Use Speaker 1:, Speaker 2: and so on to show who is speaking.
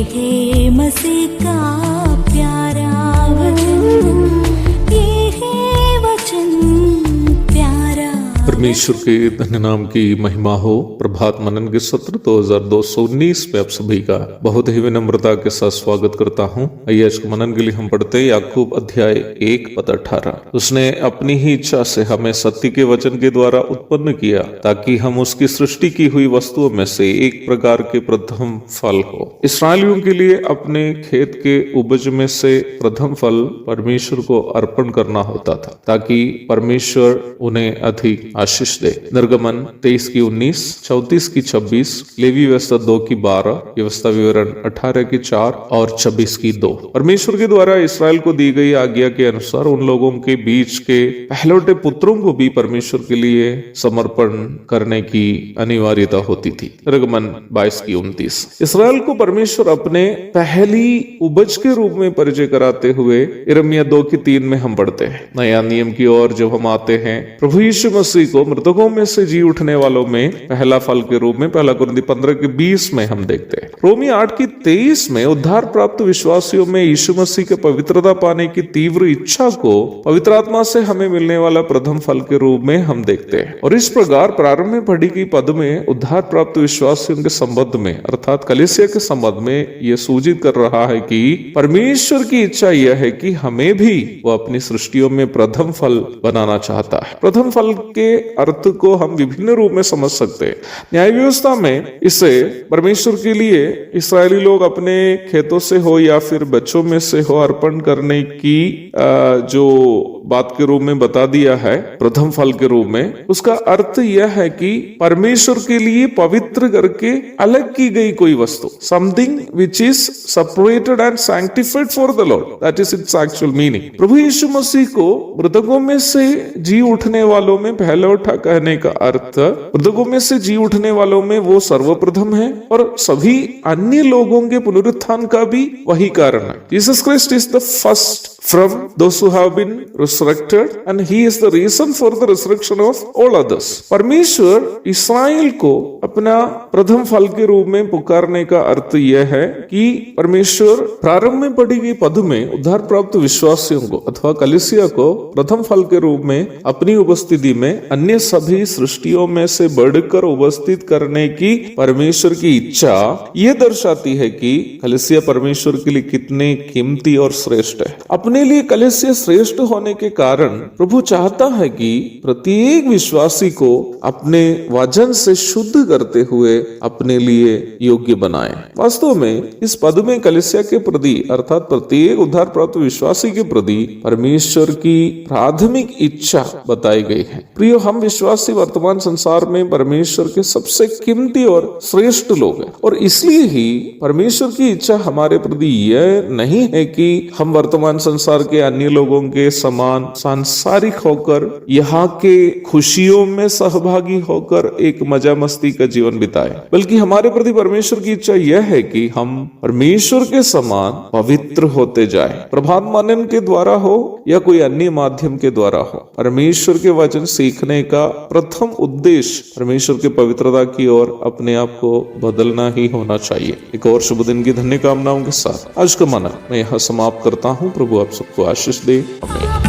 Speaker 1: है मसीह का प्यारा वचन, ये है वचन प्यारा।
Speaker 2: परमेश्वर के धन्य नाम की महिमा हो। प्रभात मनन के सत्र 2219 में आप सभी का बहुत ही विनम्रता के साथ स्वागत करता हूँ। आइए आज के मनन के लिए हम पढ़ते हैं याकूब अध्याय 1:18। उसने अपनी ही इच्छा से हमें सत्य के वचन के द्वारा उत्पन्न किया, ताकि हम उसकी सृष्टि की हुई वस्तुओं में से एक प्रकार के प्रथम फल हो। इस्राएलियों के लिए अपने खेत के उपज में से प्रथम फल परमेश्वर को अर्पण करना होता था, ताकि परमेश्वर उन्हें अधिक आशीष दे। निर्गमन 23:19, 34:26, लेवी व्यवस्था 2:12, व्यवस्था विवरण 18:4 और 26:2। परमेश्वर के द्वारा इस्राएल को दी गई आज्ञा के अनुसार उन लोगों के बीच के पहलौठे पुत्रों को भी परमेश्वर के लिए समर्पण करने की अनिवार्यता होती थी। निर्गमन 22:29। इस्राएल को परमेश्वर अपने पहली उपज के रूप में परिचय कराते हुए यिर्मयाह 2:3 में हम पढ़ते हैं। नया नियम की ओर जब हम आते हैं, प्रभु यीशु मसीह को मृतकों में से जी उठने वालों में पहला फल के रूप में 1 कुरिन्थी 15:20 में हम देखते हैं। रोमी 8:23 में उद्धार प्राप्त विश्वासियों में यीशु मसीह के पवित्रता पाने की तीव्र इच्छा को पवित्र आत्मा से हमें मिलने वाला प्रथम फल के रूप में हम देखते हैं। और इस प्रकार प्रारंभ में पढ़ी गई पद में उद्धार प्राप्त विश्वासियों के संबंध में अर्थात कलीसिया के संबंध में यह सूचित कर रहा है कि परमेश्वर की इच्छा यह है कि हमें भी वो अपनी सृष्टियों में प्रथम फल बनाना चाहता है। प्रथम फल के अर्थ को हम विभिन्न रूप में समझ सकते हैं। न्याय व्यवस्था में इसे परमेश्वर के लिए इस्राएली लोग अपने खेतों से हो या फिर बच्चों में से हो अर्पण करने की जो बात के रूप में बता दिया है, प्रथम फल के रूप में, उसका अर्थ यह है कि परमेश्वर के लिए पवित्र करके अलग की गई कोई वस्तु, something which is separated and sanctified for the Lord, that is its actual meaning. प्रभु यीशु मसीह को मृतकों में से जी उठने वालों में पहलौठा कहने का अर्थ, मृतकों में से जी उठने वालों में वो सर्वप्रथम है और सभी अन्य लोगों के पुनरुत्थान का भी वही कारण है। Jesus Christ is the first from those who have been resurrected and he is the reason for the resurrection of all others. परमेश्वर इस्राएल को अपना प्रथम फल के रूप में पुकारने का अर्थ यह है कि परमेश्वर प्रारंभ में पढ़ी गई पद में उद्धार प्राप्त विश्वासियों को अथवा कलीसिया को प्रथम फल के रूप में अपनी उपस्थिति में अन्य सभी सृष्टियों में से बढ़कर उपस्थित करने की परमेश्वर की इच्छा ये दर्शाती है कि कलीसिया परमेश्वर के लिए कितने कीमती और श्रेष्ठ है। अपने लिए कलीसिया श्रेष्ठ होने के कारण प्रभु चाहता है कि प्रत्येक विश्वासी को अपने वचन से शुद्ध करते हुए अपने लिए योग्य बनाए। वास्तव में इस पद में कलीसिया के प्रति अर्थात प्रत्येक उद्धार प्राप्त विश्वासी के प्रति परमेश्वर की प्राथमिक इच्छा बताई गई है। प्रियो, हम विश्वासी वर्तमान संसार में परमेश्वर के सबसे कीमती और श्रेष्ठ लोग हैं और इसलिए ही परमेश्वर की इच्छा हमारे प्रति यह नहीं है कि हम वर्तमान संसार के अन्य लोगों के समान सांसारिक होकर यहाँ के खुशियों में सहभागी होकर एक मजा मस्ती का जीवन बिताए, बल्कि हमारे प्रति परमेश्वर की इच्छा यह है कि हम परमेश्वर के समान पवित्र होते जाएं। प्रभात मनन के द्वारा हो या कोई अन्य माध्यम के द्वारा हो, परमेश्वर के वचन सीखने का प्रथम उद्देश्य परमेश्वर के पवित्रता की ओर अपने आप को बदलना ही होना चाहिए। एक और शुभ दिन की धन्य कामनाओं के साथ आज का मनन मैं यहाँ समाप्त करता हूँ। प्रभु आप सबको आशीष दे। आमीन।